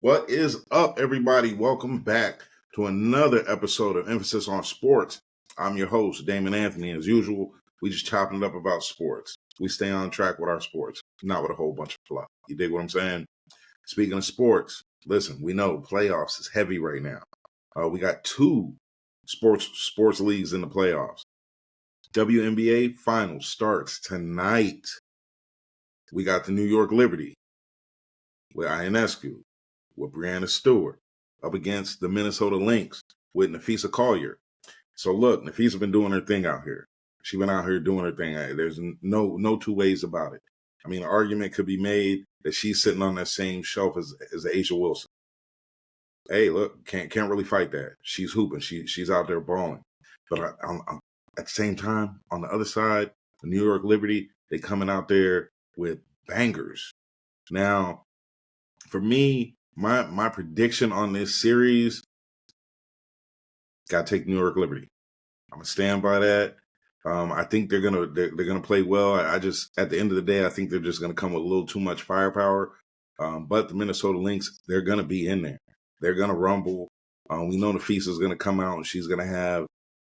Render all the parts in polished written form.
What is up, everybody? Welcome back to another episode of Emphasis on Sports. I'm your host, Damon Anthony. As usual, we just chopping it up about sports. We stay on track with our sports, not with a whole bunch of fluff. You dig what I'm saying? Speaking of sports, listen, we know playoffs is heavy right now. We got two sports leagues in the playoffs. WNBA Finals starts tonight. We got the New York Liberty with Ionescu, with Brianna Stewart, up against the Minnesota Lynx with Nafisa Collier. So look, Nafisa been doing her thing out here. She been out here doing her thing. There's no two ways about it. I mean, an argument could be made that she's sitting on that same shelf as Asia Wilson. Hey, look, can't really fight that. She's hooping. She's out there balling. But I'm at the same time, on the other side, the New York Liberty, they coming out there with bangers. Now, for me, my prediction on this series, got to take New York Liberty. I'm gonna stand by that. I think they're gonna play well. I just, at the end of the day, I think they're just gonna come with a little too much firepower. But the Minnesota Lynx, they're gonna be in there. They're gonna rumble. We know Nafisa's gonna come out and she's gonna have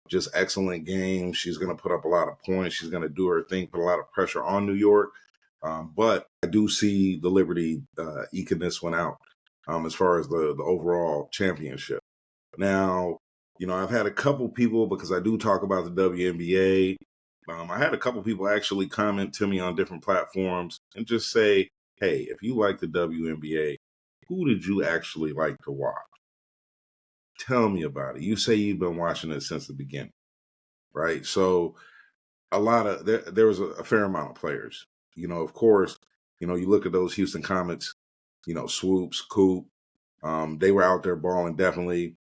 just excellent games. She's gonna put up a lot of points. She's gonna do her thing, put a lot of pressure on New York. But I do see the Liberty eking this one out as far as the overall championship. Now, I've had a couple people, because I do talk about the WNBA. I had a couple people actually comment to me on different platforms and just say, hey, if you like the WNBA, who did you actually like to watch? Tell me about it. You say you've been watching it since the beginning, right? So there was a fair amount of players. Of course, you look at those Houston Comets, Swoops, Coop, they were out there balling, definitely.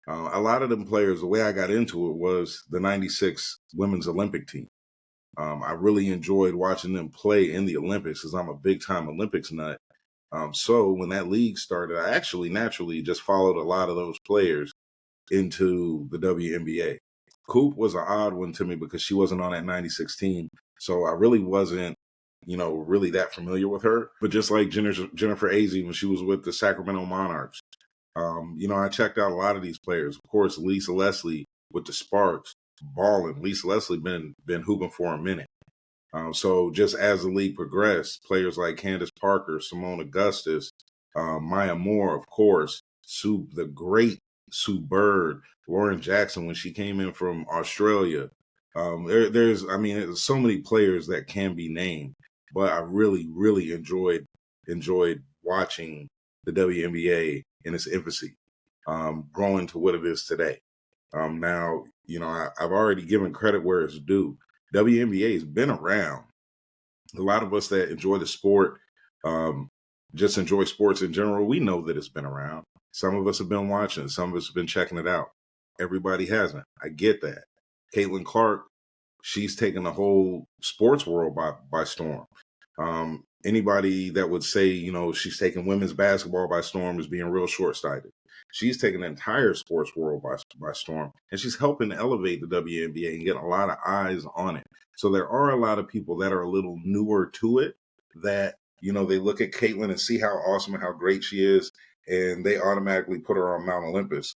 A lot of them players, the way I got into it was the 96 women's Olympic team. I really enjoyed watching them play in the Olympics because I'm a big time Olympics nut. So when that league started, I actually naturally just followed a lot of those players into the WNBA. Coop was an odd one to me because she wasn't on that 96 team. So I really wasn't, really that familiar with her. But just like Jennifer Azzi when she was with the Sacramento Monarchs, I checked out a lot of these players. Of course, Lisa Leslie with the Sparks, balling. Lisa Leslie been hooping for a minute. So just as the league progressed, players like Candace Parker, Simone Augustus, Maya Moore, of course, the great Sue Bird, Lauren Jackson when she came in from Australia. There's so many players that can be named, but I really, really enjoyed watching the WNBA in its infancy, growing to what it is today. Now, I've already given credit where it's due. WNBA has been around. A lot of us that enjoy the sport, just enjoy sports in general, we know that it's been around. Some of us have been watching. Some of us have been checking it out. Everybody hasn't. I get that. Caitlin Clark, she's taken the whole sports world by storm. Anybody that would say, she's taking women's basketball by storm is being real short-sighted. She's taken the entire sports world by storm, and she's helping elevate the WNBA and get a lot of eyes on it. So there are a lot of people that are a little newer to it that, they look at Caitlin and see how awesome and how great she is, and they automatically put her on Mount Olympus.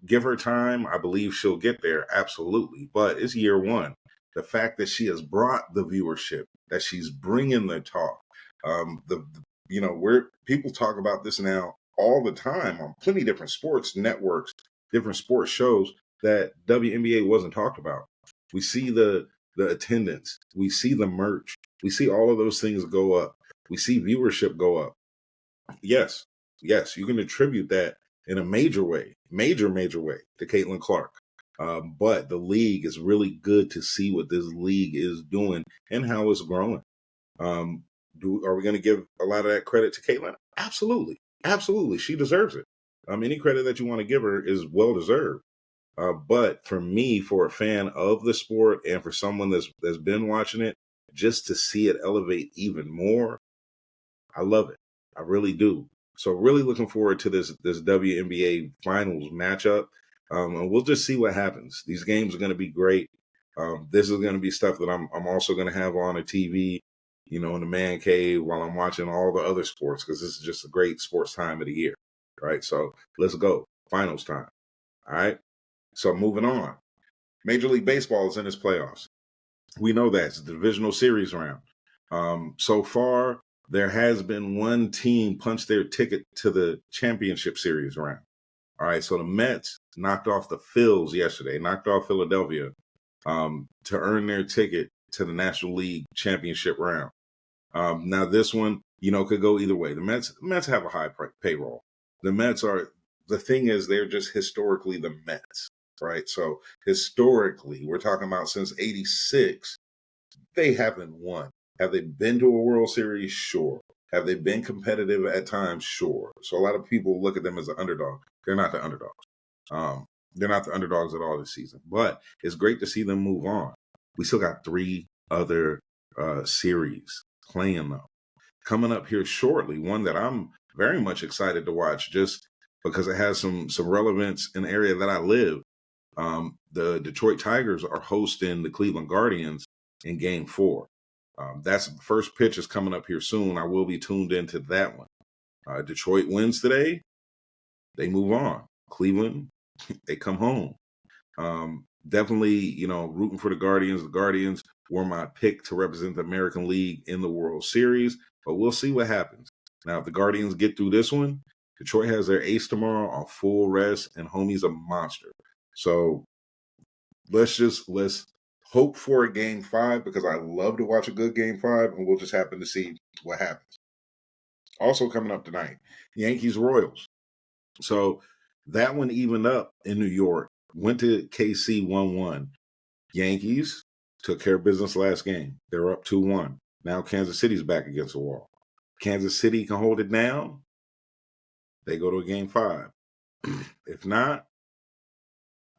Give her time. I believe she'll get there. Absolutely. But it's year one. The fact that she has brought the viewership, that she's bringing the talk, where people talk about this now all the time on plenty of different sports networks, different sports shows that WNBA wasn't talked about. We see the attendance, we see the merch, we see all of those things go up. We see viewership go up. Yes, you can attribute that in a major way to Caitlin Clark. But the league is really good to see what this league is doing and how it's growing. Are we going to give a lot of that credit to Caitlin? Absolutely. She deserves it. Any credit that you want to give her is well deserved. But for me, for a fan of the sport and for someone that's been watching it, just to see it elevate even more, I love it. I really do. So really looking forward to this WNBA Finals matchup. And we'll just see what happens. These games are going to be great. This is going to be stuff that I'm also going to have on a TV. in the man cave while I'm watching all the other sports, because this is just a great sports time of the year, right? So let's go. Finals time. All right. So moving on. Major League Baseball is in its playoffs. We know that. It's the divisional series round. So far, there has been one team punch their ticket to the championship series round. All right, so the Mets knocked off the Phils yesterday, knocked off Philadelphia to earn their ticket to the National League championship round. Now, this one, could go either way. The Mets have a high payroll. The thing is, they're just historically the Mets, right? So historically, we're talking about since '86, they haven't won. Have they been to a World Series? Sure. Have they been competitive at times? Sure. So a lot of people look at them as an underdog. They're not the underdogs. They're not the underdogs at all this season. But it's great to see them move on. We still got 3 other series playing, though. Coming up here shortly, one that I'm very much excited to watch just because it has some relevance in the area that I live. The Detroit Tigers are hosting the Cleveland Guardians in Game 4. That's the first pitch is coming up here soon. I will be tuned into that one. Detroit wins today. They move on. Cleveland, they come home. Definitely, rooting for the Guardians. The Guardians were my pick to represent the American League in the World Series, but we'll see what happens. Now, if the Guardians get through this one, Detroit has their ace tomorrow on full rest, and homie's a monster. So let's hope for a Game 5, because I love to watch a good Game 5, and we'll just happen to see what happens. Also coming up tonight, Yankees-Royals. So that one evened up in New York. Went to KC 1-1. Yankees took care of business last game. They're up 2-1. Now Kansas City's back against the wall. Kansas City can hold it down. They go to a Game 5. If not,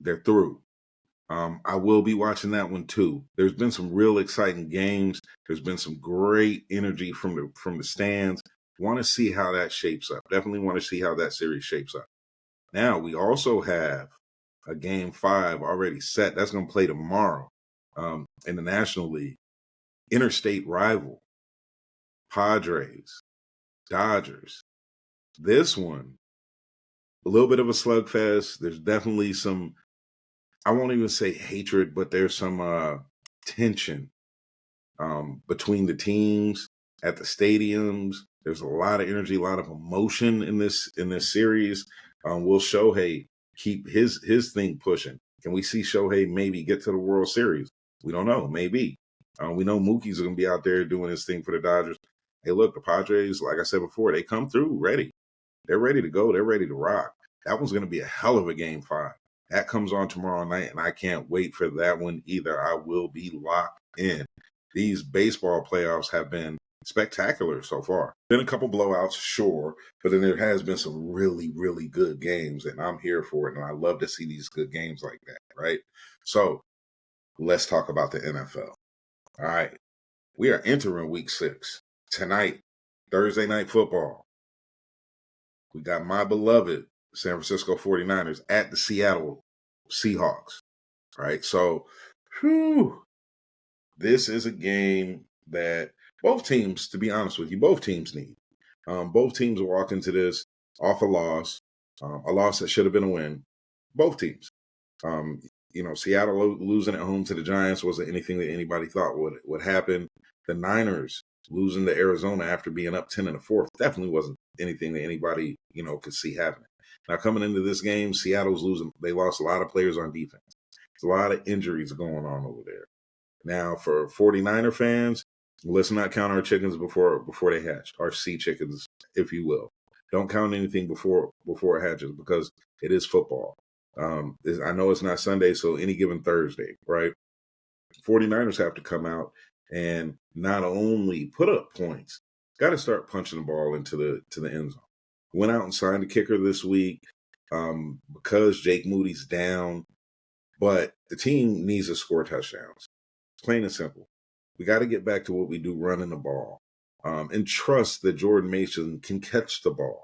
they're through. I will be watching that one too. There's been some real exciting games. There's been some great energy from the stands. Want to see how that shapes up. Definitely want to see how that series shapes up. Now, we also have a Game 5 already set. That's going to play tomorrow in the National League. Interstate rival, Padres, Dodgers. This one, a little bit of a slugfest. There's definitely some, I won't even say hatred, but there's some tension between the teams at the stadiums. There's a lot of energy, a lot of emotion in this series. Will Shohei keep his thing pushing? Can we see Shohei maybe get to the World Series? We don't know. Maybe. We know Mookie's going to be out there doing his thing for the Dodgers. Hey, look, the Padres, like I said before, they come through ready. They're ready to go. They're ready to rock. That one's going to be a hell of a Game 5. That comes on tomorrow night, and I can't wait for that one either. I will be locked in. These baseball playoffs have been spectacular so far. Been a couple blowouts, sure, but then there has been some really, really good games, and I'm here for it, and I love to see these good games like that, right? So let's talk about the NFL. All right. We are entering Week 6. Tonight, Thursday Night Football. We got my beloved San Francisco 49ers at the Seattle Seahawks, right? So, this is a game that both teams, to be honest with you, both teams need. Both teams walk into this off a loss that should have been a win. Both teams. Seattle losing at home to the Giants wasn't anything that anybody thought would happen. The Niners losing to Arizona after being up 10 in the fourth definitely wasn't anything that anybody, could see happening. Now, coming into this game, Seattle's losing. They lost a lot of players on defense. There's a lot of injuries going on over there. Now, for 49er fans, let's not count our chickens before they hatch, our sea chickens, if you will. Don't count anything before it hatches, because it is football. I know it's not Sunday, so any given Thursday, right? 49ers have to come out and not only put up points, got to start punching the ball into the end zone. Went out and signed a kicker this week because Jake Moody's down, but the team needs to score touchdowns. Plain and simple. We got to get back to what we do, running the ball, and trust that Jordan Mason can catch the ball.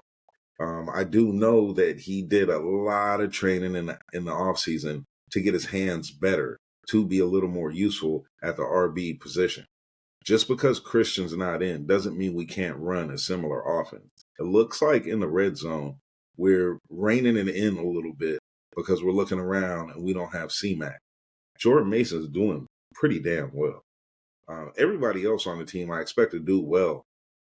I do know that he did a lot of training in the offseason to get his hands better, to be a little more useful at the RB position. Just because Christian's not in doesn't mean we can't run a similar offense. It looks like in the red zone, we're reining it in a little bit because we're looking around and we don't have C-Mac. Jordan Mason's doing pretty damn well. Everybody else on the team I expect to do well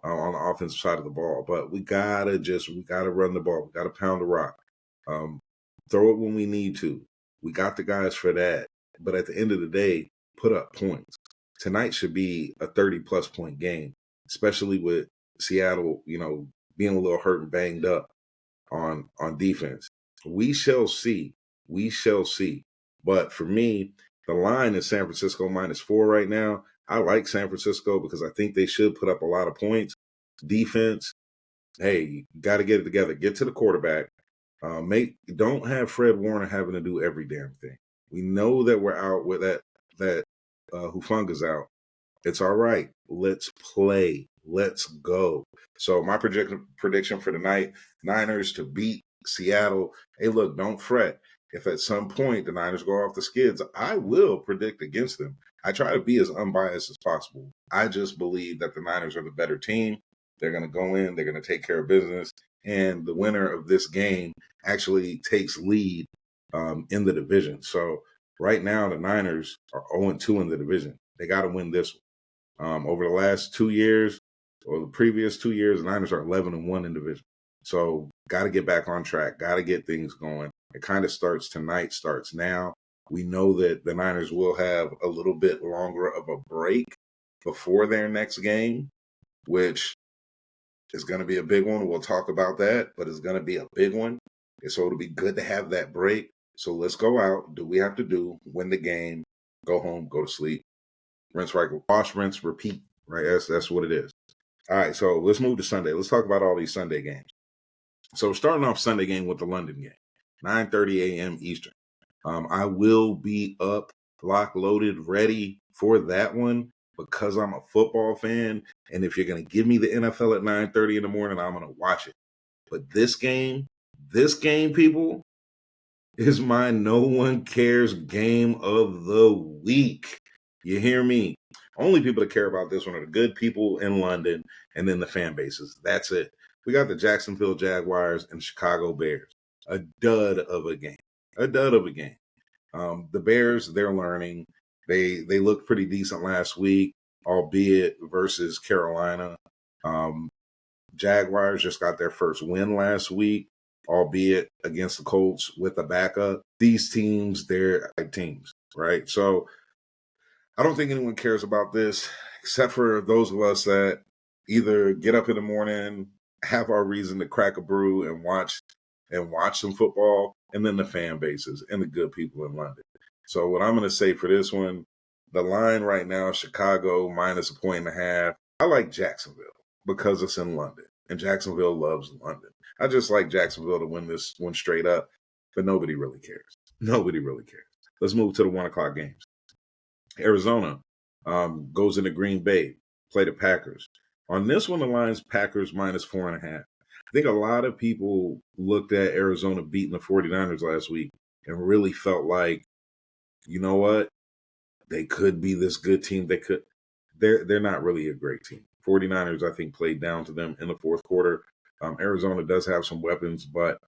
on the offensive side of the ball, but we gotta run the ball. We gotta pound the rock. Throw it when we need to. We got the guys for that. But at the end of the day, put up points. Tonight should be a 30-plus point game, especially with Seattle, being a little hurt and banged up on defense. We shall see. We shall see. But for me, the line is San Francisco -4 right now. I like San Francisco because I think they should put up a lot of points. Defense, hey, you got to get it together. Get to the quarterback. Don't have Fred Warner having to do every damn thing. We know that we're out with that Hufunga's out. It's all right. Let's play. Let's go. So my prediction for tonight, Niners to beat Seattle. Hey, look, don't fret. If at some point the Niners go off the skids, I will predict against them. I try to be as unbiased as possible. I just believe that the Niners are the better team. They're going to go in. They're going to take care of business. And the winner of this game actually takes lead in the division. So right now, the Niners are 0-2 in the division. They got to win this one. Over the last 2 years, or the previous 2 years, the Niners are 11-1 in division. So got to get back on track. Got to get things going. It kind of starts tonight, starts now. We know that the Niners will have a little bit longer of a break before their next game, which is going to be a big one. We'll talk about that, but it's going to be a big one. And so it'll be good to have that break. So let's go out, do what we have to do, win the game, go home, go to sleep, rinse, right, wash, rinse, repeat, right? That's what it is. All right, so let's move to Sunday. Let's talk about all these Sunday games. So starting off Sunday game with the London game, 9:30 a.m. Eastern. I will be up, lock, loaded, ready for that one because I'm a football fan. And if you're going to give me the NFL at 9:30 in the morning, I'm going to watch it. But this game, people, is my no one cares game of the week. You hear me? Only people that care about this one are the good people in London and then the fan bases. That's it. We got the Jacksonville Jaguars and Chicago Bears. A dud of a game. A dud of a game. The Bears, they're learning. They looked pretty decent last week, albeit versus Carolina. Jaguars just got their first win last week, albeit against the Colts with a backup. These teams, they're like teams, right? So I don't think anyone cares about this except for those of us that either get up in the morning, have our reason to crack a brew and watch some football, and then the fan bases and the good people in London. So what I'm going to say for this one, the line right now, Chicago -1.5. I like Jacksonville because it's in London, and Jacksonville loves London. I just like Jacksonville to win this one straight up, but nobody really cares. Nobody really cares. Let's move to the 1 o'clock games. Arizona goes into Green Bay, play the Packers. On this one, the line's Packers -4.5. I think a lot of people looked at Arizona beating the 49ers last week and really felt like, you know what? They could be this good team. They're not really a great team. 49ers, I think, played down to them in the fourth quarter. Arizona does have some weapons, but,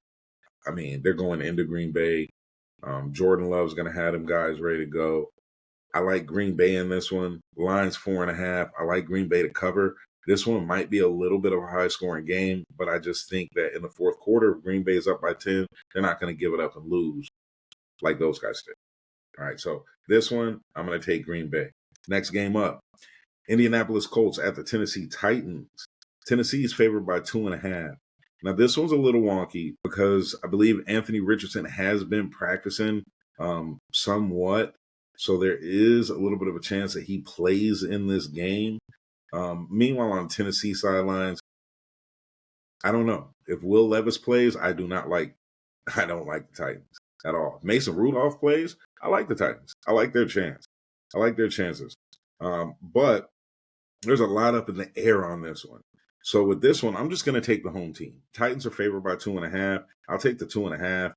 I mean, they're going into Green Bay. Jordan Love's going to have them guys ready to go. I like Green Bay in this one. Line's 4.5. I like Green Bay to cover. This one might be a little bit of a high-scoring game, but I just think that in the fourth quarter, if Green Bay is up by 10, they're not going to give it up and lose like those guys did. All right, so this one, I'm going to take Green Bay. Next game up, Indianapolis Colts at the Tennessee Titans. Tennessee is favored by 2.5. Now, this one's a little wonky because I believe Anthony Richardson has been practicing somewhat. So there is a little bit of a chance that he plays in this game. Meanwhile, on Tennessee sidelines, I don't know. If Will Levis plays, I don't like the Titans at all. If Mason Rudolph plays, I like the Titans. I like their chance. I like their chances. But there's a lot up in the air on this one. So with this one, I'm just going to take the home team. Titans are favored by 2.5. I'll take the 2.5.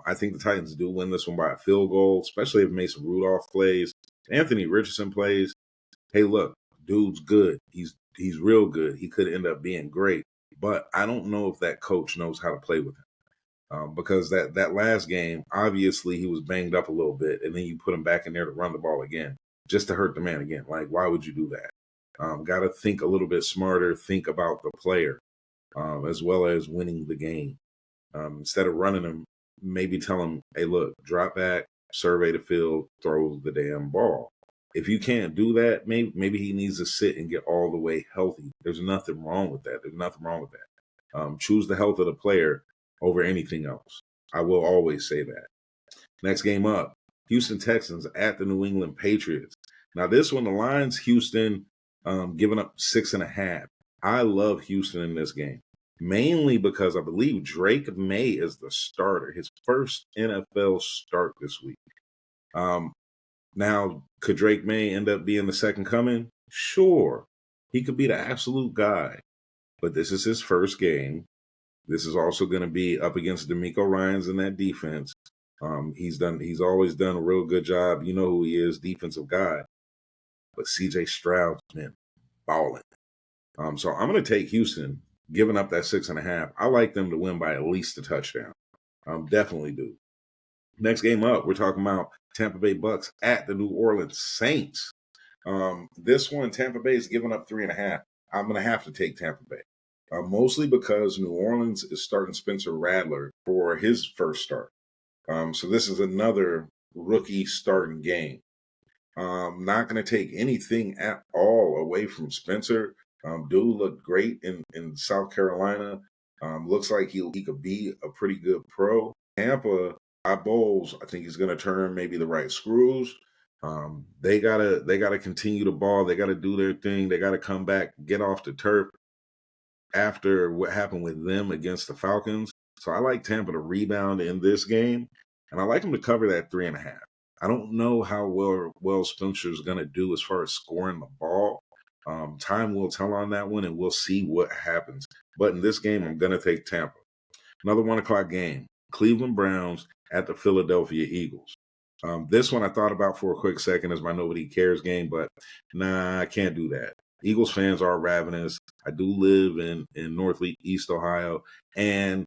I think the Titans do win this one by a field goal, especially if Mason Rudolph plays. Anthony Richardson plays. Hey, look, dude's good. He's real good. He could end up being great, but I don't know if that coach knows how to play with him. Because that last game, obviously he was banged up a little bit, and then you put him back in there to run the ball again, just to hurt the man again. Like, why would you do that? Got to think a little bit smarter, think about the player, as well as winning the game. Instead of running him, maybe tell him, hey, look, drop back, survey the field, throw the damn ball. If you can't do that, maybe he needs to sit and get all the way healthy. There's nothing wrong with that. There's nothing wrong with that. Choose the health of the player over anything else. I will always say that. Next game up, Houston Texans at the New England Patriots. Now this one, the line's Houston giving up 6.5. I love Houston in this game, mainly because I believe Drake May is the starter, his first NFL start this week. Now, could Drake May end up being the second coming? Sure. He could be the absolute guy, but this is his first game. This is also going to be up against D'Amico Ryans in that defense. He's always done a real good job. You know who he is, defensive guy. But CJ Stroud's been balling. So I'm going to take Houston, giving up that 6.5. I like them to win by at least a touchdown. Definitely do. Next game up, we're talking about Tampa Bay Bucks at the New Orleans Saints. This one, Tampa Bay is giving up 3.5. I'm going to have to take Tampa Bay. Mostly because New Orleans is starting Spencer Rattler for his first start. So this is another rookie starting game. Not going to take anything at all away from Spencer. Dude looked great in South Carolina. Looks like he could be a pretty good pro. Tampa, Bowles, I think he's going to turn maybe the right screws. They gotta continue to ball. They gotta do their thing. They gotta come back, get off the turf after what happened with them against the Falcons. So I like Tampa to rebound in this game, and I like them to cover that 3.5. I don't know how well Spencer's going to do as far as scoring the ball. Time will tell on that one, and we'll see what happens. But in this game, I'm going to take Tampa. Another 1 o'clock game, Cleveland Browns at the Philadelphia Eagles. This one I thought about for a quick second as my nobody cares game, but nah, I can't do that. Eagles fans are ravenous. I do live in Northeast Ohio, and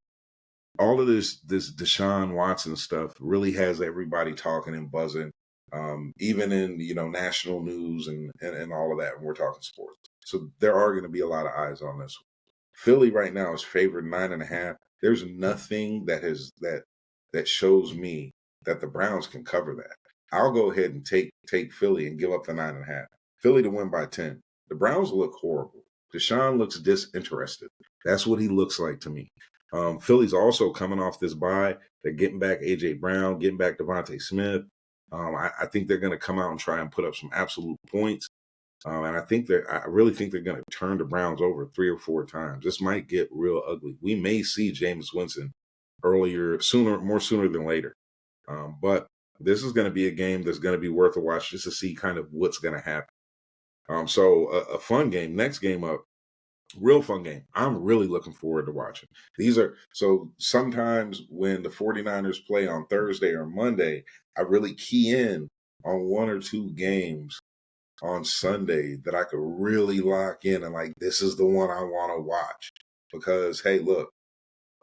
all of this Deshaun Watson stuff really has everybody talking and buzzing, even in national news and all of that. And we're talking sports, so there are going to be a lot of eyes on this one. Philly right now is favored 9.5. There's nothing that shows me that the Browns can cover that. I'll go ahead and take Philly and give up the 9.5. Philly to win by 10. The Browns look horrible. Deshaun looks disinterested. That's what he looks like to me. Philly's also coming off this bye. They're getting back A.J. Brown, getting back Devontae Smith. I think they're going to come out and try and put up some absolute points. And I really think they're going to turn the Browns over 3 or 4 times. This might get real ugly. We may see Jameis Winston more sooner than later. But this is going to be a game that's going to be worth a watch just to see kind of what's going to happen. So a fun game. Next game up, real fun game. I'm really looking forward to watching. So sometimes when the 49ers play on Thursday or Monday, I really key in on 1 or 2 games on Sunday that I could really lock in and like, this is the one I want to watch. Because, hey, look,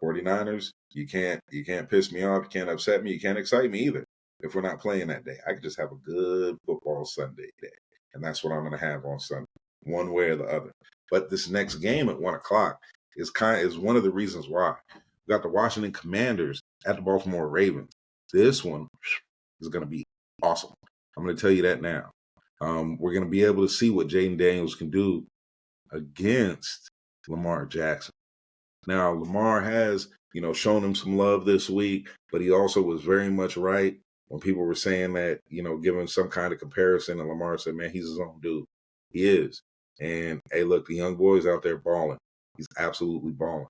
49ers, you can't piss me off, you can't upset me, you can't excite me either if we're not playing that day. I could just have a good football Sunday day. And that's what I'm going to have on Sunday, one way or the other. But this next game at 1 o'clock is one of the reasons why. We got the Washington Commanders at the Baltimore Ravens. This one is going to be awesome. I'm going to tell you that now. We're going to be able to see what Jaden Daniels can do against Lamar Jackson. Now, Lamar has, shown him some love this week, but he also was very much right when people were saying that, giving some kind of comparison, and Lamar said, man, he's his own dude. He is. And, hey, look, the young boy's out there balling. He's absolutely balling.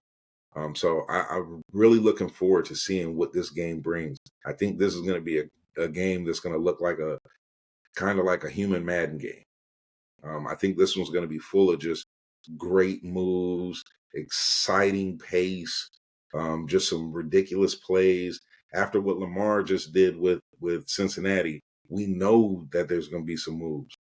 So I'm really looking forward to seeing what this game brings. I think this is going to be a game that's going to look like kind of like a human Madden game. I think this one's going to be full of just great moves, exciting pace, just some ridiculous plays. After what Lamar just did with Cincinnati, we know that there's going to be some moves.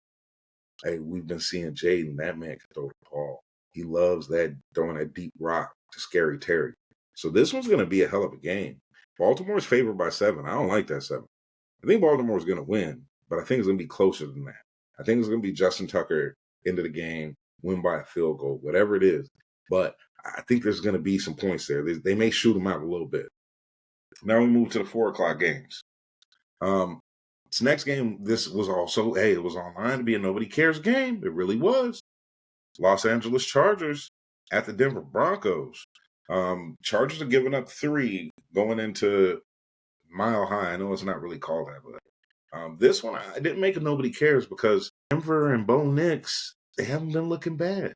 Hey, we've been seeing Jaden. That man can throw the ball. He loves that throwing that deep rock to Scary Terry. So this one's going to be a hell of a game. Baltimore's favored by 7. I don't like that 7. I think Baltimore's going to win, but I think it's going to be closer than that. I think it's going to be Justin Tucker into the game, win by a field goal, whatever it is. But I think there's going to be some points there. They may shoot them out a little bit. Now we move to the 4 o'clock games. This next game, this was also, it was online to be a nobody cares game. It really was. Los Angeles Chargers at the Denver Broncos. Chargers are giving up 3 going into Mile High. I know it's not really called that, but this one I didn't make a nobody cares because Denver and Bo Nix, they haven't been looking bad.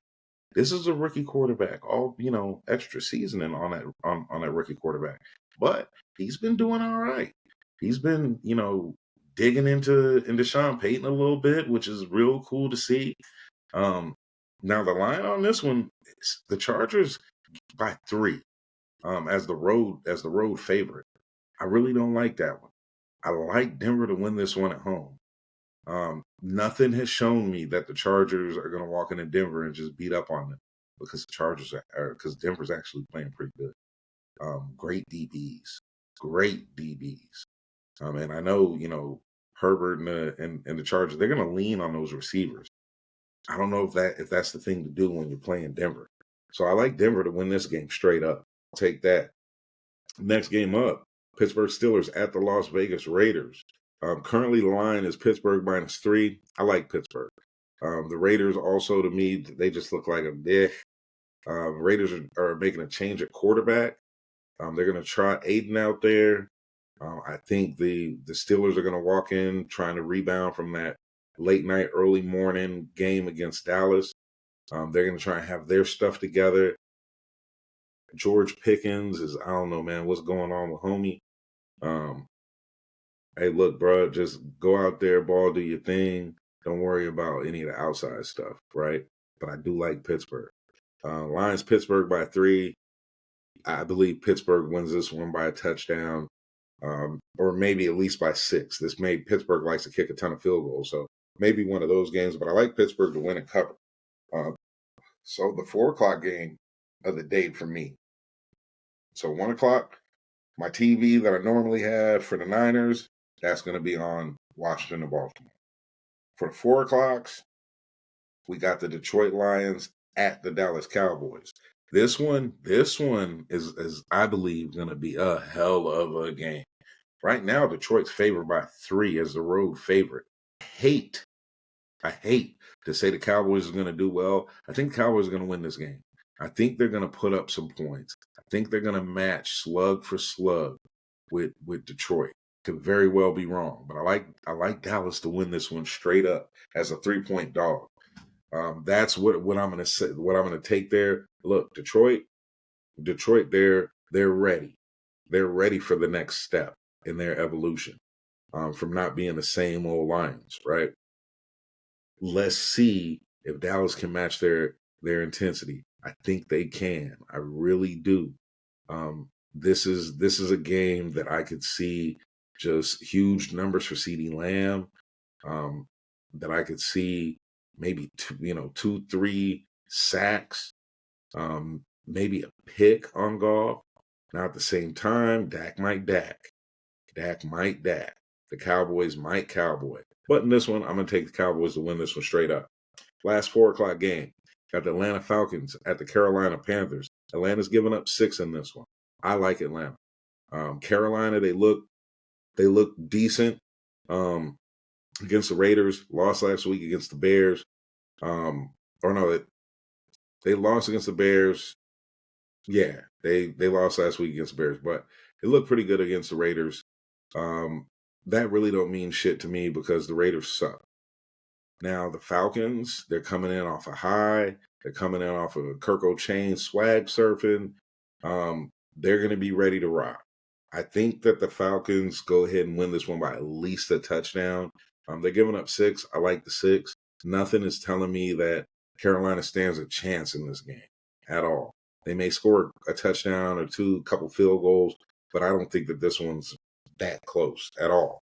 This is a rookie quarterback, all extra seasoning on that rookie quarterback, but he's been doing all right. He's been digging into Sean Payton a little bit, which is real cool to see. Now the line on this one, the Chargers by 3 as the road favorite. I really don't like that one. I like Denver to win this one at home. Nothing has shown me that the Chargers are going to walk into Denver and just beat up on them because because Denver's actually playing pretty good. Great DBs. And I know, Herbert and the Chargers, they're going to lean on those receivers. I don't know if that's the thing to do when you're playing Denver. So I like Denver to win this game straight up. I'll take that. Next game up, Pittsburgh Steelers at the Las Vegas Raiders. Currently, the line is Pittsburgh -3. I like Pittsburgh. The Raiders also, to me, they just look like a dick. Raiders are making a change at quarterback. They're going to try Aiden out there. I think the Steelers are going to walk in trying to rebound from that late night, early morning game against Dallas. They're going to try and have their stuff together. George Pickens is, I don't know, man, what's going on with homie. Hey, look, bro, just go out there, ball, do your thing. Don't worry about any of the outside stuff, right? But I do like Pittsburgh. Lions Pittsburgh by 3. I believe Pittsburgh wins this one by a touchdown, or maybe at least by 6. Pittsburgh likes to kick a ton of field goals, so maybe one of those games. But I like Pittsburgh to win and cover. So the 4 o'clock game of the day for me. So 1 o'clock, my TV that I normally have for the Niners, that's going to be on Washington and Baltimore. For the 4 o'clocks, we got the Detroit Lions at the Dallas Cowboys. This one is I believe, going to be a hell of a game. Right now, Detroit's favored by 3 as the road favorite. I hate to say the Cowboys are going to do well. I think the Cowboys are going to win this game. I think they're going to put up some points. I think they're going to match slug for slug with Detroit. Could very well be wrong, but I like Dallas to win this one straight up as a 3-point dog. That's what I'm going to say. What I'm going to take there. Look, Detroit, they're ready. They're ready for the next step in their evolution from not being the same old Lions, right? Let's see if Dallas can match their intensity. I think they can. I really do. This is a game that I could see just huge numbers for CeeDee Lamb. That I could see maybe 2-3 sacks, maybe a pick on Goff. Now at the same time, Dak might Dak. The Cowboys might Cowboy. But in this one, I'm going to take the Cowboys to win this one straight up. Last 4 o'clock game. Got the Atlanta Falcons at the Carolina Panthers. Atlanta's giving up 6 in this one. I like Atlanta. Carolina, they look decent against the Raiders. Lost last week against the Bears. They lost against the Bears. Yeah, they lost last week against the Bears, but it looked pretty good against the Raiders. That really don't mean shit to me because the Raiders suck. Now, the Falcons, they're coming in off a high. They're coming in off of a Kirk O'Chain swag surfing. They're going to be ready to rock. I think that the Falcons go ahead and win this one by at least a touchdown. They're giving up 6. I like the 6. Nothing is telling me that Carolina stands a chance in this game at all. They may score a touchdown or 2, couple field goals, but I don't think that this one's that close at all.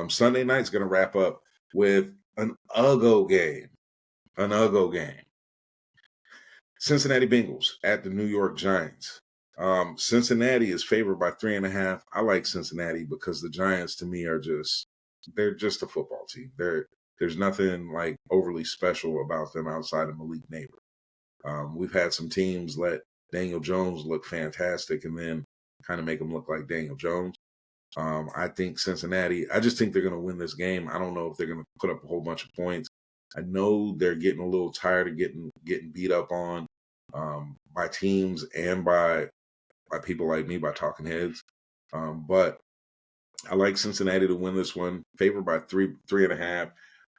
Sunday night's going to wrap up with an Uggo game. An Uggo game. Cincinnati Bengals at the New York Giants. Cincinnati is favored by 3.5. I like Cincinnati because the Giants, to me, they're just a football team. There's nothing like overly special about them outside of Malik Neighbor. We've had some teams let Daniel Jones look fantastic and then kind of make him look like Daniel Jones. I think Cincinnati, I just think they're going to win this game. I don't know if they're going to put up a whole bunch of points. I know they're getting a little tired of getting beat up on by teams and by people like me, by talking heads. But I like Cincinnati to win this one, favored by 3.5.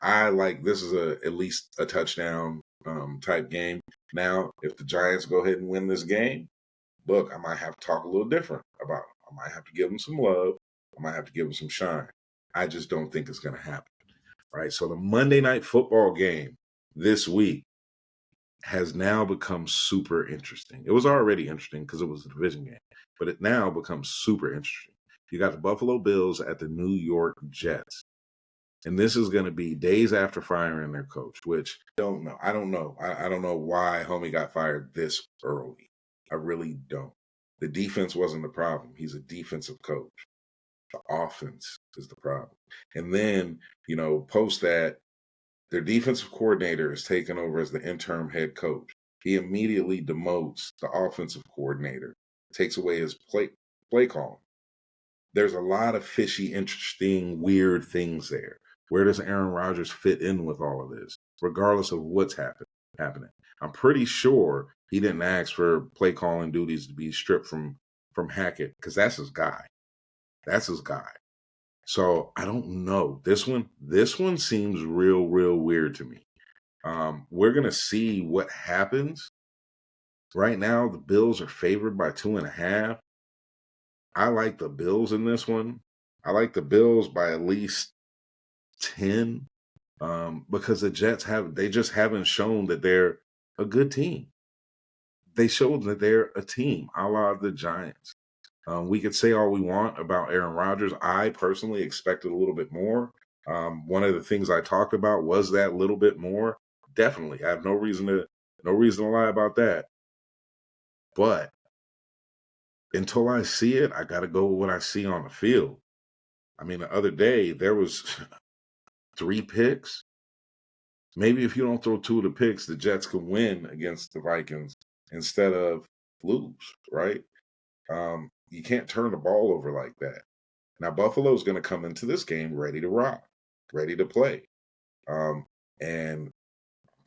I like this is at least a touchdown type game. Now, if the Giants go ahead and win this game, look, I might have to talk a little different about them. I might have to give them some love. I might have to give them some shine. I just don't think it's going to happen. Right. So the Monday Night Football game this week has now become super interesting. It was already interesting because it was a division game, but it now becomes super interesting. You got the Buffalo Bills at the New York Jets. And this is going to be days after firing their coach, which I don't know. I don't know why homie got fired this early. I really don't. The defense wasn't the problem. He's a defensive coach. The offense is the problem. And then, post that, their defensive coordinator is taken over as the interim head coach. He immediately demotes the offensive coordinator, takes away his play call. There's a lot of fishy, interesting, weird things there. Where does Aaron Rodgers fit in with all of this, regardless of what's happening? I'm pretty sure he didn't ask for play calling duties to be stripped from Hackett because that's his guy. That's his guy. So I don't know. This one seems real weird to me. We're gonna see what happens. Right now, the Bills are favored by 2.5. I like the Bills in this one. I like the Bills by at least 10 because the Jets just haven't shown that they're a good team. They showed that they're a team, a la the Giants. We could say all we want about Aaron Rodgers. I personally expected a little bit more. One of the things I talked about was that little bit more. Definitely, I have no reason to lie about that. But until I see it, I got to go with what I see on the field. I mean, the other day there was 3 picks. Maybe if you don't throw 2 of the picks, the Jets can win against the Vikings instead of lose, right? You can't turn the ball over like that. Now, Buffalo's going to come into this game ready to rock, ready to play. And I'm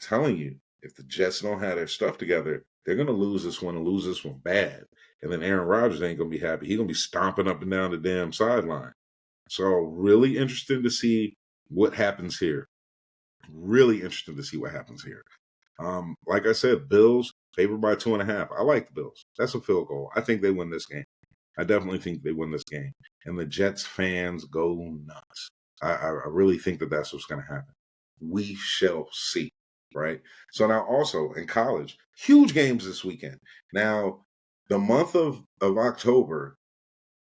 telling you, if the Jets don't have their stuff together, they're going to lose this one and lose this one bad. And then Aaron Rodgers ain't going to be happy. He's going to be stomping up and down the damn sideline. So really interested to see what happens here. Really interested to see what happens here. Like I said, Bills favored by 2.5. I like the Bills. That's a field goal. I think they win this game. I definitely think they win this game. And the Jets fans go nuts. I really think that that's what's going to happen. We shall see, right? So now also in college, huge games this weekend. Now, the month of October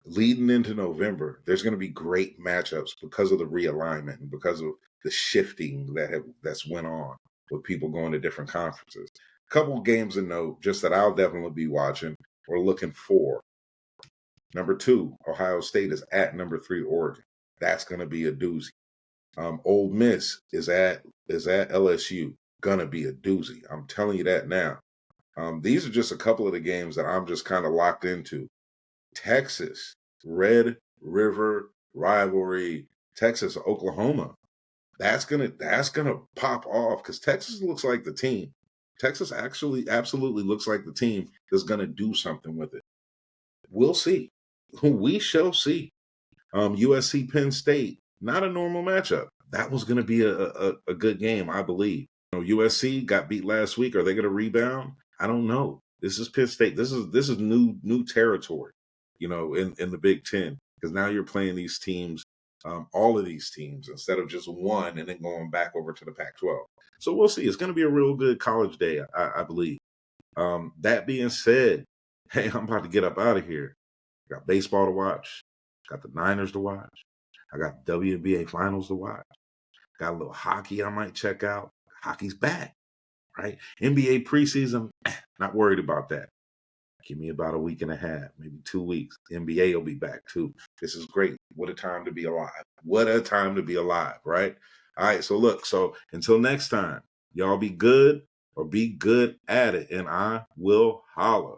leading into November, there's going to be great matchups because of the realignment and because of the shifting that's went on with people going to different conferences. A couple of games to note, just that I'll definitely be watching or looking for. Number 2, Ohio State is at number 3, Oregon. That's going to be a doozy. Ole Miss is at LSU. Gonna be a doozy. I'm telling you that now. These are just a couple of the games that I'm just kind of locked into. Texas, Red River rivalry, Texas, Oklahoma. That's gonna pop off because Texas looks like the team. Texas actually absolutely looks like the team that's gonna do something with it. We'll see. We shall see. USC Penn State, not a normal matchup. That was going to be a good game, I believe. USC got beat last week. Are they going to rebound? I don't know. This is Penn State. This is new territory, in the Big Ten, because now you're playing these teams, all of these teams, instead of just one and then going back over to the Pac-12. So we'll see. It's going to be a real good college day, I believe. That being said, hey, I'm about to get up out of here. Got baseball to watch. Got the Niners to watch. I got WNBA Finals to watch. Got a little hockey I might check out. hockey's back, right? NBA preseason, not worried about that. Give me about a week and a half, maybe 2 weeks. The NBA will be back too. This is great. What a time to be alive. What a time to be alive, right? All right, so look, so until next time, y'all be good or be good at it, and I will holler.